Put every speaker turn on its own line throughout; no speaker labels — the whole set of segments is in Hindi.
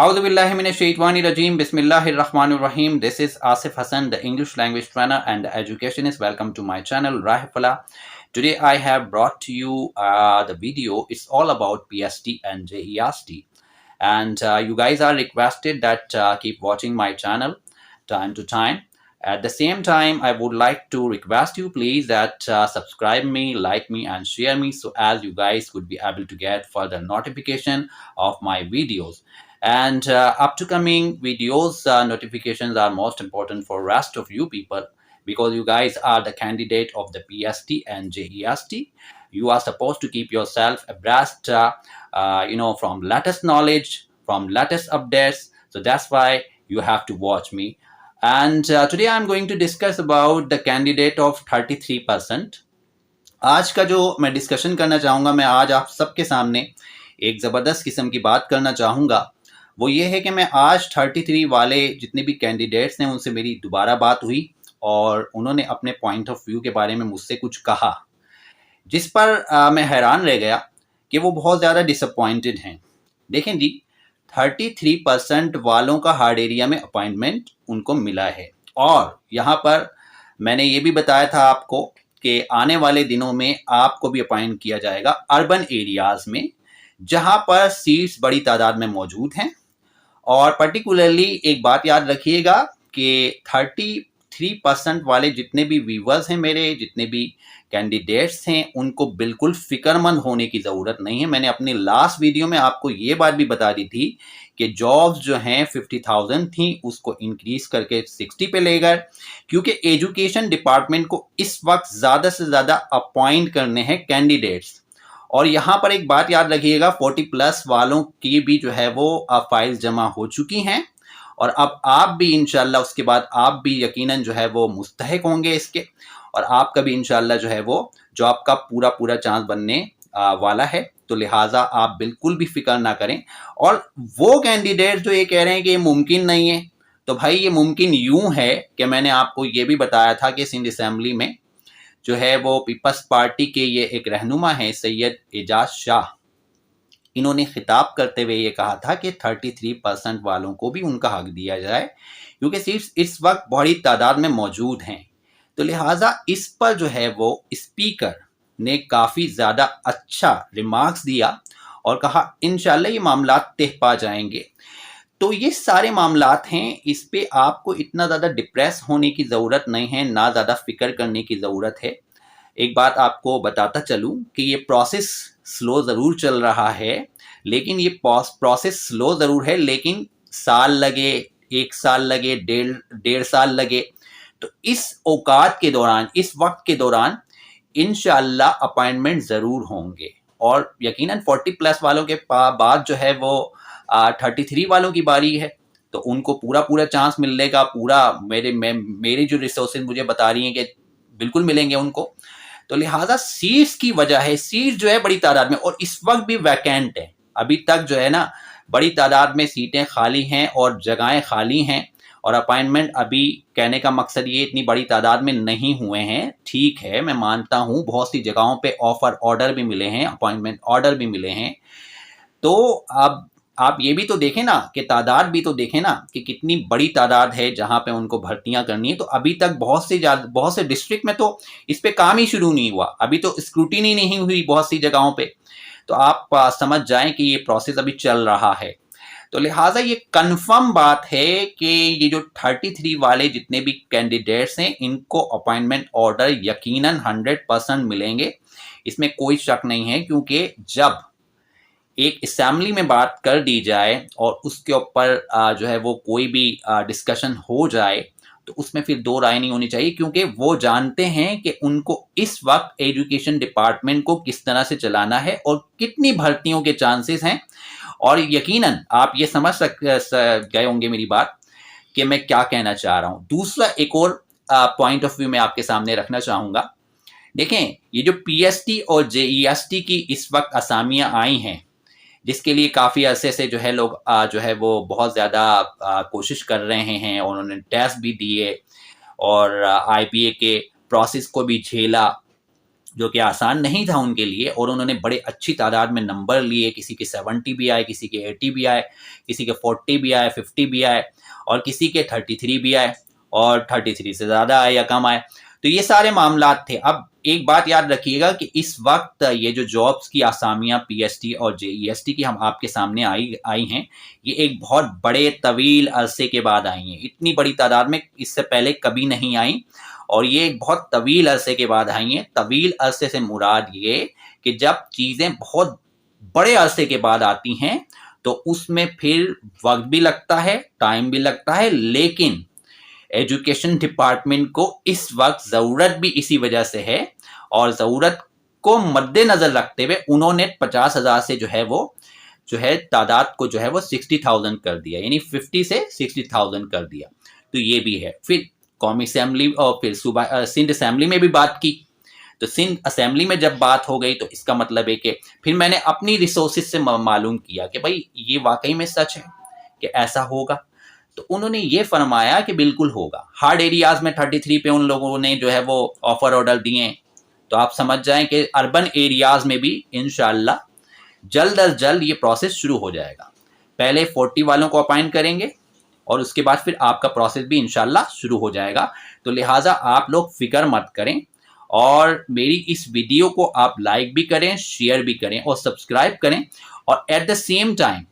Auzubillahiminashaitanirajim. Bismillahirrahmanirrahim. This is Asif Hassan, the English language trainer and educationist. Welcome to my channel, Rahifullah. Today I have brought to you the video. It's all about PST and JEST. And you guys are requested that keep watching my channel time to time. At the same time, I would like to request you please that subscribe me, like me and share me so as you guys could be able to get further notification of my videos. And up to coming videos notifications are most important for rest of you people, because you guys are the candidate of the PST and JEST. You are supposed to keep yourself abreast from latest knowledge, from latest updates. So that's why you have to watch me. And today I'm going to discuss about the candidate of 33%. आज का जो मैं डिस्कशन करना चाहूँगा, मैं आज आप सबके सामने एक ज़बरदस्त किस्म की बात करना चाहूँगा, वो ये है कि मैं आज 33 वाले जितने भी कैंडिडेट्स हैं उनसे मेरी दोबारा बात हुई और उन्होंने अपने पॉइंट ऑफ व्यू के बारे में मुझसे कुछ कहा, जिस पर मैं हैरान रह गया कि वो बहुत ज़्यादा डिसअपॉइंटेड हैं। देखें जी, 33% वालों का हार्ड एरिया में अपॉइंटमेंट उनको मिला है और यहाँ पर मैंने ये भी बताया था आपको कि आने वाले दिनों में आपको भी अपॉइंट किया जाएगा अर्बन एरियाज में, जहाँ पर सीट्स बड़ी तादाद में मौजूद हैं। और पर्टिकुलरली एक बात याद रखिएगा कि 33% वाले जितने भी व्यूवर्स हैं मेरे, जितने भी कैंडिडेट्स हैं, उनको बिल्कुल फिक्रमंद होने की ज़रूरत नहीं है। मैंने अपनी लास्ट वीडियो में आपको ये बात भी बता दी थी कि जॉब्स जो हैं 50,000 थी, उसको इंक्रीज़ करके 60 पे ले गए, क्योंकि एजुकेशन डिपार्टमेंट को इस वक्त ज़्यादा से ज़्यादा अपॉइंट करने हैं कैंडिडेट्स। और यहाँ पर एक बात याद रखिएगा, 40+ वालों की भी जो है वो फाइल्स जमा हो चुकी हैं और अब आप भी इंशाल्लाह उसके बाद आप भी यकीनन जो है वो मुस्तहिक होंगे इसके, और आपका भी इंशाल्लाह जो है वो जॉब का पूरा चांस बनने वाला है। तो लिहाजा आप बिल्कुल भी फिक्र ना करें। और वो कैंडिडेट जो ये कह रहे हैं कि ये मुमकिन नहीं है, तो भाई ये मुमकिन यूं है कि मैंने आपको ये भी बताया था कि सिंध असेंबली में जो है वो पीपल्स पार्टी के ये एक रहनुमा है सैयद एजाज शाह, इन्होंने खिताब करते हुए ये कहा था कि 33% वालों को भी उनका हक दिया जाए, क्योंकि सिर्फ इस वक्त बड़ी तादाद में मौजूद हैं। तो लिहाजा इस पर जो है वो स्पीकर ने काफ़ी ज़्यादा अच्छा रिमार्क्स दिया और कहा इंशाल्लाह ये मामला तह पा जाएंगे। तो ये सारे मामलात हैं, इस पे आपको इतना ज़्यादा डिप्रेस होने की ज़रूरत नहीं है, ना ज़्यादा फिक्र करने की ज़रूरत है। एक बात आपको बताता चलूँ कि ये प्रोसेस स्लो ज़रूर चल रहा है, लेकिन ये प्रोसेस स्लो ज़रूर है, लेकिन साल लगे, 1 साल लगे, डेढ़ साल लगे, तो इस औकात के दौरान, इस वक्त के दौरान इंशाअल्लाह अपॉइंटमेंट ज़रूर होंगे। और यकीनन 40+ वालों के बाद जो है वो 33 वालों की बारी है, तो उनको पूरा चांस मिलने का मेरी जो रिसोर्सेज मुझे बता रही हैं कि बिल्कुल मिलेंगे उनको। तो लिहाजा सीट्स की वजह है, सीट्स जो है बड़ी तादाद में, और इस वक्त भी वैकेंट है, अभी तक जो है ना बड़ी तादाद में सीटें खाली हैं और जगहें खाली हैं। और अपॉइंटमेंट अभी, कहने का मकसद ये, इतनी बड़ी तादाद में नहीं हुए हैं। ठीक है, मैं मानता हूँ बहुत सी जगहों पे ऑफर ऑर्डर भी मिले हैं, अपॉइंटमेंट ऑर्डर भी मिले हैं। तो अब आप ये भी तो देखें ना कि तादाद भी तो देखें ना कि कितनी बड़ी तादाद है जहाँ पे उनको भर्तियां करनी है। तो अभी तक बहुत से डिस्ट्रिक्ट में तो इस पे काम ही शुरू नहीं हुआ, अभी तो स्क्रूटिनी नहीं हुई बहुत सी जगहों पे। तो आप समझ जाएं कि ये प्रोसेस अभी चल रहा है। तो लिहाजा ये कंफर्म बात है कि ये जो 33 वाले जितने भी कैंडिडेट्स हैं, इनको अपॉइंटमेंट ऑर्डर यकीनन 100% मिलेंगे, इसमें कोई शक नहीं है। क्योंकि जब एक असेंबली में बात कर दी जाए और उसके ऊपर जो है वो कोई भी डिस्कशन हो जाए, तो उसमें फिर दो राय नहीं होनी चाहिए, क्योंकि वो जानते हैं कि उनको इस वक्त एजुकेशन डिपार्टमेंट को किस तरह से चलाना है और कितनी भर्तियों के चांसेस हैं। और यकीनन आप ये समझ गए होंगे मेरी बात कि मैं क्या कहना चाह रहा हूँ। दूसरा एक और पॉइंट ऑफ व्यू मैं आपके सामने रखना चाहूँगा। देखें, ये जो PST और JEST की इस वक्त असामियाँ आई हैं, जिसके लिए काफ़ी अरसे से जो है लोग जो है वो बहुत ज़्यादा कोशिश कर रहे हैं, और उन्होंने टेस्ट भी दिए और IPA के प्रोसेस को भी झेला, जो कि आसान नहीं था उनके लिए, और उन्होंने बड़े अच्छी तादाद में नंबर लिए। किसी के 70 भी आए, किसी के 80 भी आए, किसी के 40 भी आए, 50 भी आए, और किसी के 33 भी आए, और 33 से ज़्यादा आए या कम आए। तो ये सारे मामलात थे। अब एक बात याद रखिएगा कि इस वक्त ये जो जॉब्स की आसामियां पीएसटी और जेईएसटी की हम आपके सामने आई हैं, ये एक बहुत बड़े तवील अरसे के बाद आई हैं। इतनी बड़ी तादाद में इससे पहले कभी नहीं आई, और ये एक बहुत तवील अरसे के बाद आई हैं। तवील अरसे से मुराद ये कि जब चीज़ें बहुत बड़े अरसे के बाद आती हैं तो उसमें फिर वक्त भी लगता है, टाइम भी लगता है, लेकिन एजुकेशन डिपार्टमेंट को इस वक्त ज़रूरत भी इसी वजह से है, और ज़रूरत को मद्देनज़र रखते हुए उन्होंने 50,000 से जो है तादाद को जो है वो 60,000 कर दिया, यानी 50 से 60,000 कर दिया। तो ये भी है। फिर कौमी असेंबली और फिर सिंध असेंबली में भी बात की। तो सिंध असेंबली में जब बात हो गई तो इसका मतलब है कि फिर मैंने अपनी रिसोर्सेज से मालूम किया कि भाई ये वाकई में सच है कि ऐसा होगा। तो उन्होंने ये फरमाया कि बिल्कुल होगा। हार्ड एरियाज में 33 पे उन लोगों ने जो है वो ऑफर ऑर्डर दिए। तो आप समझ जाएं कि अर्बन एरियाज में भी इंशाल्लाह जल्द अज जल्द ये प्रोसेस शुरू हो जाएगा। पहले 40 वालों को अपॉइंट करेंगे और उसके बाद फिर आपका प्रोसेस भी इंशाल्लाह शुरू हो जाएगा। तो लिहाजा आप लोग फिक्र मत करें, और मेरी इस वीडियो को आप लाइक भी करें, शेयर भी करें और सब्सक्राइब करें। और एट द सेम टाइम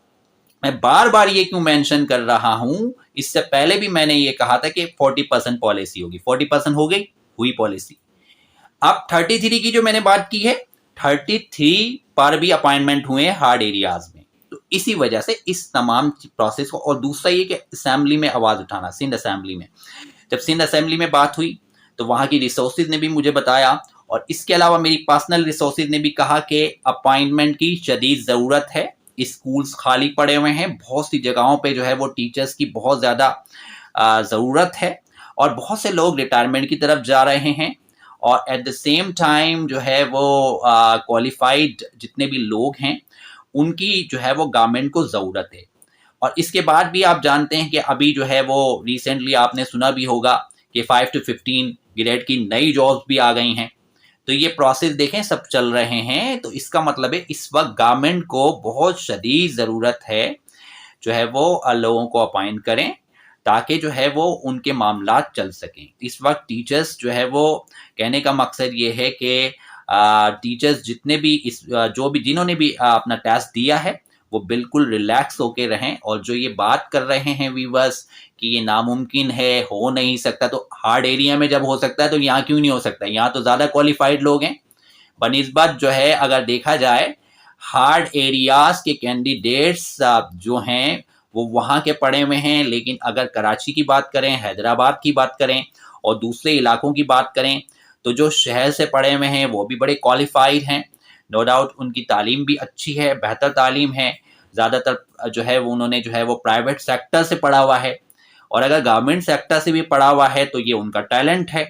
मैं बार बार ये क्यों मेंशन कर रहा हूं, इससे पहले भी मैंने ये कहा था कि 40% पॉलिसी होगी। 40% हो गई, हुई पॉलिसी। अब 33 की जो मैंने बात की है, 33 पर भी अपॉइंटमेंट हुए हार्ड एरियाज में। तो इसी वजह से इस तमाम प्रोसेस को, और दूसरा ये कि असेंबली में आवाज़ उठाना, सिंध असेंबली में जब सिंध असेंबली में बात हुई तो वहाँ की रिसोर्सेज ने भी मुझे बताया, और इसके अलावा मेरी पर्सनल रिसोर्सेज ने भी कहा कि अपॉइंटमेंट की शदीद ज़रूरत है। स्कूल्स खाली पड़े हुए हैं, बहुत सी जगहों पे जो है वो टीचर्स की बहुत ज़्यादा ज़रूरत है, और बहुत से लोग रिटायरमेंट की तरफ जा रहे हैं, और एट द सेम टाइम जो है वो क्वालिफाइड जितने भी लोग हैं उनकी जो है वो गवर्नमेंट को ज़रूरत है। और इसके बाद भी आप जानते हैं कि अभी जो है वो रिसेंटली आपने सुना भी होगा कि 5 to 15 ग्रेड की नई जॉब्स भी आ गई हैं। तो ये प्रोसेस देखें सब चल रहे हैं। तो इसका मतलब है इस वक्त गवर्नमेंट को बहुत शदीद ज़रूरत है जो है वो लोगों को अपॉइंट करें, ताकि जो है वो उनके मामलात चल सकें। इस वक्त टीचर्स जो है वो, कहने का मकसद ये है कि टीचर्स जितने भी जिन्होंने भी अपना टेस्ट दिया है वो बिल्कुल रिलैक्स होके रहें। और जो ये बात कर रहे हैं व्यूअर्स कि ये नामुमकिन है, हो नहीं सकता, तो हार्ड एरिया में जब हो सकता है तो यहाँ क्यों नहीं हो सकता? यहाँ तो ज़्यादा क्वालिफाइड लोग हैं बनिस्बत जो है, अगर देखा जाए हार्ड एरियाज के कैंडिडेट्स जो हैं वो वहाँ के पढ़े हुए हैं। लेकिन अगर कराची की बात करें, हैदराबाद की बात करें और दूसरे इलाकों की बात करें, तो जो शहर से पढ़े हुए हैं वो भी बड़े क्वालिफाइड हैं। नो डाउट उनकी तालीम भी अच्छी है, बेहतर तालीम है। ज़्यादातर जो है वो उन्होंने जो है वो प्राइवेट सेक्टर से पढ़ा हुआ है, और अगर गवर्नमेंट सेक्टर से भी पढ़ा हुआ है तो ये उनका टैलेंट है।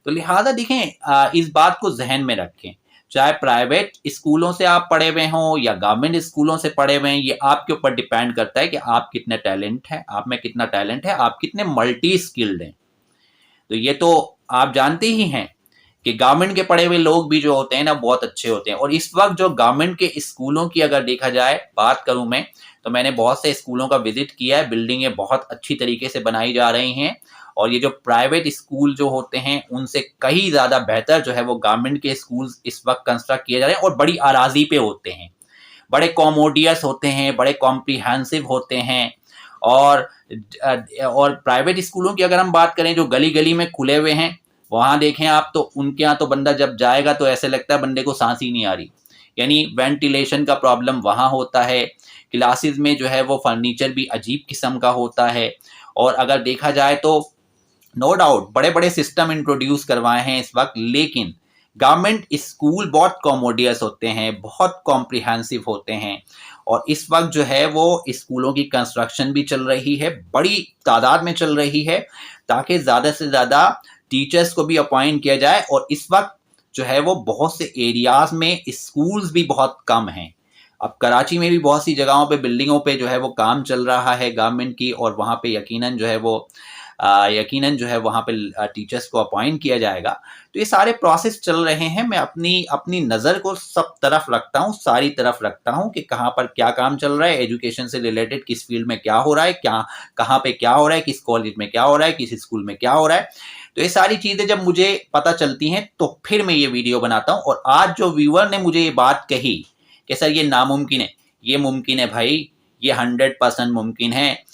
तो लिहाजा देखें, इस बात को जहन में रखें, चाहे प्राइवेट स्कूलों से आप पढ़े हुए हों या गवर्नमेंट स्कूलों से पढ़े हुए हैं, ये आपके ऊपर डिपेंड करता है कि आप कितने टैलेंट है, आप में कितना टैलेंट है, आप कितने मल्टी स्किल्ड हैं। तो ये तो आप जानते ही हैं कि गवर्नमेंट के पढ़े हुए लोग भी जो होते हैं ना बहुत अच्छे होते हैं। और इस वक्त जो गवर्नमेंट के स्कूलों की अगर देखा जाए, बात करूं मैं, तो मैंने बहुत से स्कूलों का विजिट किया है। बिल्डिंगें बहुत अच्छी तरीके से बनाई जा रही हैं, और ये जो प्राइवेट स्कूल जो होते हैं उनसे कहीं ज़्यादा बेहतर जो है वो गवर्नमेंट के स्कूल इस वक्त कंस्ट्रक्ट किए जा रहे हैं, और बड़ी आराजी पे होते हैं, बड़े कॉमोडियस होते हैं, बड़े कॉम्प्रिहेंसिव होते हैं। और प्राइवेट स्कूलों की अगर हम बात करें जो गली गली में खुले हुए हैं, वहाँ देखें आप तो उनके यहाँ तो बंदा जब जाएगा तो ऐसे लगता है बंदे को सांस ही नहीं आ रही, यानी वेंटिलेशन का प्रॉब्लम वहाँ होता है। क्लासेस में जो है वो फर्नीचर भी अजीब किस्म का होता है। और अगर देखा जाए तो नो डाउट बड़े बड़े सिस्टम इंट्रोड्यूस करवाए हैं इस वक्त, लेकिन गवर्नमेंट स्कूल बहुत कॉमोडियस होते हैं, बहुत कॉम्प्रिहेंसिव होते हैं। और इस वक्त जो है वो स्कूलों की कंस्ट्रक्शन भी चल रही है, बड़ी तादाद में चल रही है, ताकि ज़्यादा से ज़्यादा टीचर्स को भी अपॉइंट किया जाए। और इस वक्त जो है वो बहुत से एरियाज में स्कूल्स भी बहुत कम हैं। अब कराची में भी बहुत सी जगहों पे बिल्डिंगों पे जो है वो काम चल रहा है गवर्नमेंट की, और वहाँ पे यकीनन जो है वो यकीनन जो है वहाँ पे टीचर्स को अपॉइंट किया जाएगा। तो ये सारे प्रोसेस चल रहे हैं। मैं अपनी अपनी नज़र को सब तरफ रखता हूँ, सारी तरफ रखता हूँ कि कहाँ पर क्या काम चल रहा है, एजुकेशन से रिलेटेड किस फील्ड में क्या हो रहा है, क्या कहाँ पे क्या हो रहा है, किस कॉलेज में क्या हो रहा है, किस स्कूल में क्या हो रहा है। तो ये सारी चीज़ें जब मुझे पता चलती हैं तो फिर मैं ये वीडियो बनाता हूँ। और आज जो व्यूअर ने मुझे ये बात कही कि सर ये नामुमकिन है, ये मुमकिन है भाई, ये 100% मुमकिन है।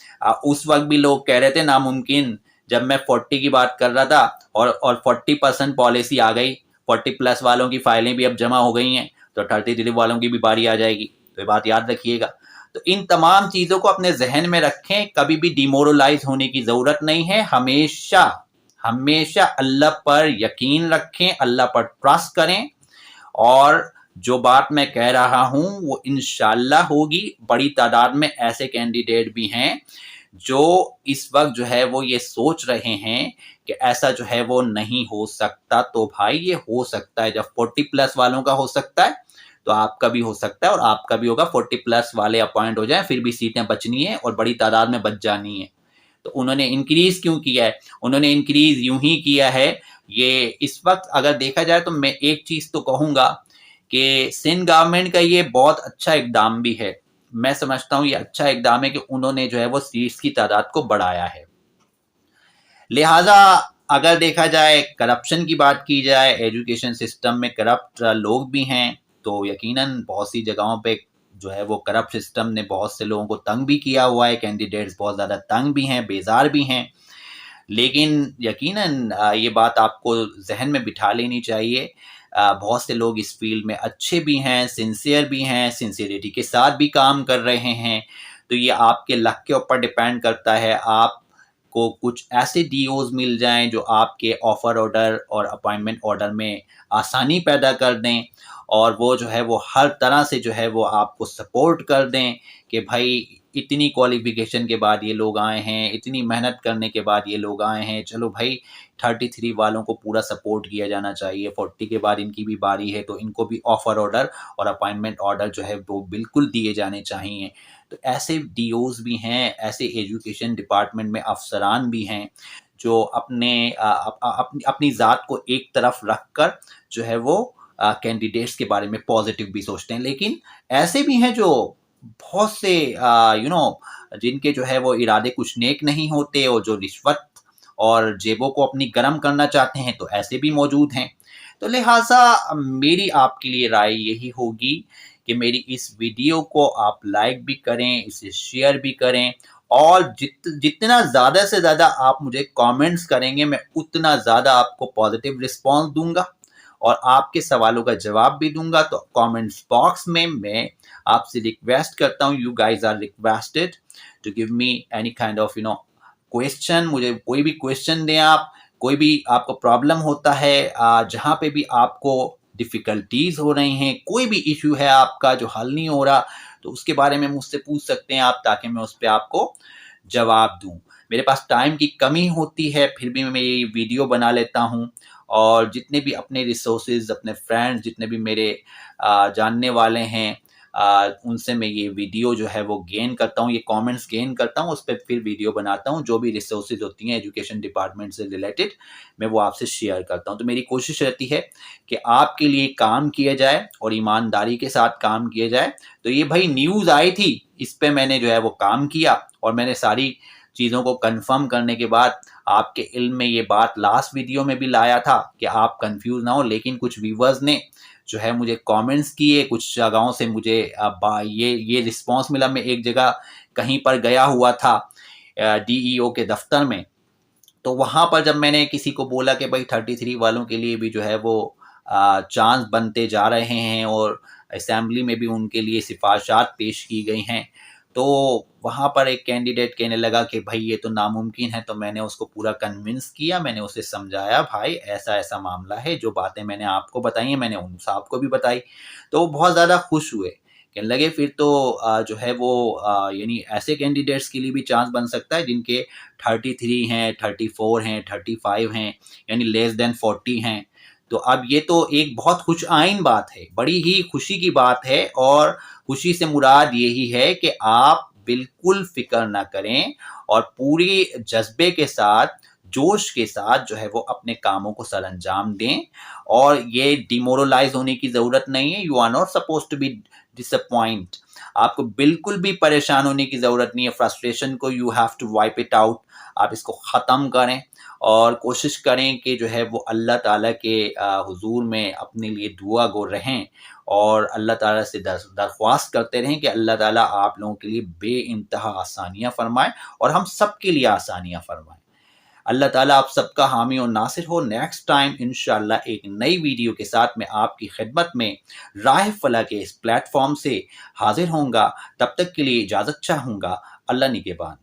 उस वक्त भी लोग कह रहे थे नामुमकिन, जब मैं 40 की बात कर रहा था और 40% पॉलिसी आ गई, 40 प्लस वालों की फाइलें भी अब जमा हो गई हैं, तो 33 वालों की भी बारी आ जाएगी। तो ये बात याद रखिएगा। तो इन तमाम चीज़ों को अपने जहन में रखें, कभी भी डिमोरलाइज होने की ज़रूरत नहीं है। हमेशा हमेशा अल्लाह पर यकीन रखें, अल्लाह पर ट्रस्ट करें, और जो बात मैं कह रहा हूं वो इंशाल्लाह होगी। बड़ी तादाद में ऐसे कैंडिडेट भी हैं जो इस वक्त जो है वो ये सोच रहे हैं कि ऐसा जो है वो नहीं हो सकता। तो भाई ये हो सकता है। जब 40 प्लस वालों का हो सकता है तो आपका भी हो सकता है, और आपका भी होगा। 40 प्लस वाले अपॉइंट हो जाए, फिर भी सीटें बचनी है और बड़ी तादाद में बच जानी है। तो उन्होंने इंक्रीज क्यों किया है? उन्होंने इंक्रीज यूं ही किया है। ये इस वक्त अगर देखा जाए तो मैं एक चीज तो कहूंगा कि सिंध गवर्नमेंट का ये बहुत अच्छा इकदाम भी है। मैं समझता हूँ ये अच्छा इकदाम है कि उन्होंने जो है वो सीट्स की तादाद को बढ़ाया है। लिहाजा अगर देखा जाए, करप्शन की बात की जाए, एजुकेशन सिस्टम में करप्ट लोग भी हैं, तो यकीनन बहुत सी जगहों पे जो है वो करप्ट सिस्टम ने बहुत से लोगों को तंग भी किया हुआ है। कैंडिडेट्स बहुत ज़्यादा तंग भी हैं, बेजार भी हैं। लेकिन यकीनन ये बात आपको जहन में बिठा लेनी चाहिए। बहुत से लोग इस फील्ड में अच्छे भी हैं, सिंसियर भी हैं, सिंसियरिटी के साथ भी काम कर रहे हैं। तो ये आपके लक के ऊपर डिपेंड करता है। आप को कुछ ऐसे डीओज मिल जाएं जो आपके ऑफर ऑर्डर और अपॉइंटमेंट ऑर्डर में आसानी पैदा कर दें, और वो जो है वो हर तरह से जो है वो आपको सपोर्ट कर दें कि भाई इतनी क्वालिफिकेशन के बाद ये लोग आए हैं, इतनी मेहनत करने के बाद ये लोग आए हैं, चलो भाई 33 वालों को पूरा सपोर्ट किया जाना चाहिए। 40 के बाद इनकी भी बारी है, तो इनको भी ऑफर ऑर्डर और अपॉइंटमेंट ऑर्डर जो है वो बिल्कुल दिए जाने चाहिए। तो ऐसे डीओज भी हैं, ऐसे एजुकेशन डिपार्टमेंट में अफसरान भी हैं जो अपनी ज़ात को एक तरफ रख कर जो है वो कैंडिडेट्स के बारे में पॉजिटिव भी सोचते हैं। लेकिन ऐसे भी हैं जो बहुत से जिनके जो है वो इरादे कुछ नेक नहीं होते, और जो रिश्वत और जेबों को अपनी गर्म करना चाहते हैं, तो ऐसे भी मौजूद हैं। तो लिहाजा मेरी आपके लिए राय यही होगी कि मेरी इस वीडियो को आप लाइक भी करें, इसे शेयर भी करें, और जितना ज़्यादा से ज़्यादा आप मुझे कमेंट्स करेंगे, मैं उतना ज़्यादा आपको पॉजिटिव रिस्पांस दूंगा और आपके सवालों का जवाब भी दूंगा। तो कमेंट्स बॉक्स में मैं आपसे रिक्वेस्ट करता हूँ, you guys are requested to give me any kind of question. मुझे कोई भी क्वेश्चन दें आप, कोई भी आपको प्रॉब्लम होता है, जहाँ पे भी आपको डिफ़िकल्टीज हो रही हैं, कोई भी इशू है आपका जो हल नहीं हो रहा, तो उसके बारे में मुझसे पूछ सकते हैं आप, ताकि मैं उस पर आपको जवाब दूं। मेरे पास टाइम की कमी होती है, फिर भी मैं ये वीडियो बना लेता हूं, और जितने भी अपने रिसोर्सेज, अपने फ्रेंड्स, जितने भी मेरे जानने वाले हैं, उनसे मैं ये वीडियो जो है वो गेन करता हूँ, ये कमेंट्स गेन करता हूँ, उस पर फिर वीडियो बनाता हूँ। जो भी रिसोर्सेज होती हैं एजुकेशन डिपार्टमेंट से रिलेटेड, मैं वो आपसे शेयर करता हूँ। तो मेरी कोशिश रहती है कि आपके लिए काम किया जाए और ईमानदारी के साथ काम किया जाए। तो ये भाई न्यूज़ आई थी, इस पे मैंने जो है वो काम किया, और मैंने सारी चीज़ों को कंफर्म करने के बाद आपके इल्म में ये बात लास्ट वीडियो में भी लाया था कि आप कंफ्यूज ना हो। लेकिन कुछ व्यूवर्स ने जो है मुझे कमेंट्स किए, कुछ जगहों से मुझे ये रिस्पांस मिला। मैं एक जगह कहीं पर गया हुआ था डीईओ के दफ्तर में, तो वहाँ पर जब मैंने किसी को बोला कि भाई 33 वालों के लिए भी जो है वो चांस बनते जा रहे हैं, और असेंबली में भी उनके लिए सिफारिशात पेश की गई हैं, तो वहाँ पर एक कैंडिडेट कहने लगा कि भाई ये तो नामुमकिन है। तो मैंने उसको पूरा कन्विंस किया, मैंने उसे समझाया, भाई ऐसा ऐसा मामला है, जो बातें मैंने आपको बताई हैं मैंने उन साहब को भी बताई। तो वो बहुत ज़्यादा खुश हुए, कहने लगे फिर तो जो है वो यानी ऐसे कैंडिडेट्स के लिए भी चांस बन सकता है जिनके 33 हैं, 34 हैं, 35 हैं, यानी लेस देन 40 हैं। तो अब ये तो एक बहुत खुश आइन बात है, बड़ी ही खुशी की बात है, और खुशी से मुराद यही है कि आप बिल्कुल फ़िक्र ना करें और पूरी जज़्बे के साथ, जोश के साथ जो है वो अपने कामों को सरअंजाम दें और ये डिमोरलाइज़ होने की ज़रूरत नहीं है। You are not supposed to be disappoint. आपको बिल्कुल भी परेशान होने की ज़रूरत नहीं है। फ्रस्ट्रेशन को you have to wipe it out. आप इसको ख़त्म करें और कोशिश करें कि जो है वो अल्लाह ताला के हुज़ूर में अपने लिए दुआ गो रहें और अल्लाह ताला से दरख्वास्त करते रहें कि अल्लाह ताला आप लोगों के लिए बेइंतहा आसानियाँ फ़रमाएँ और हम सब के लिए आसानियाँ फ़रमाएँ। अल्लाह ताला आप सबका हामी और नासिर हो। नेक्स्ट टाइम इंशाअल्लाह एक नई वीडियो के साथ मैं आपकी खिदमत में राह फला के इस प्लेटफ़ॉर्म से हाज़िर होऊँगा। तब तक के लिए इजाज़त चाहूँगा। अल्लाह निगहबान।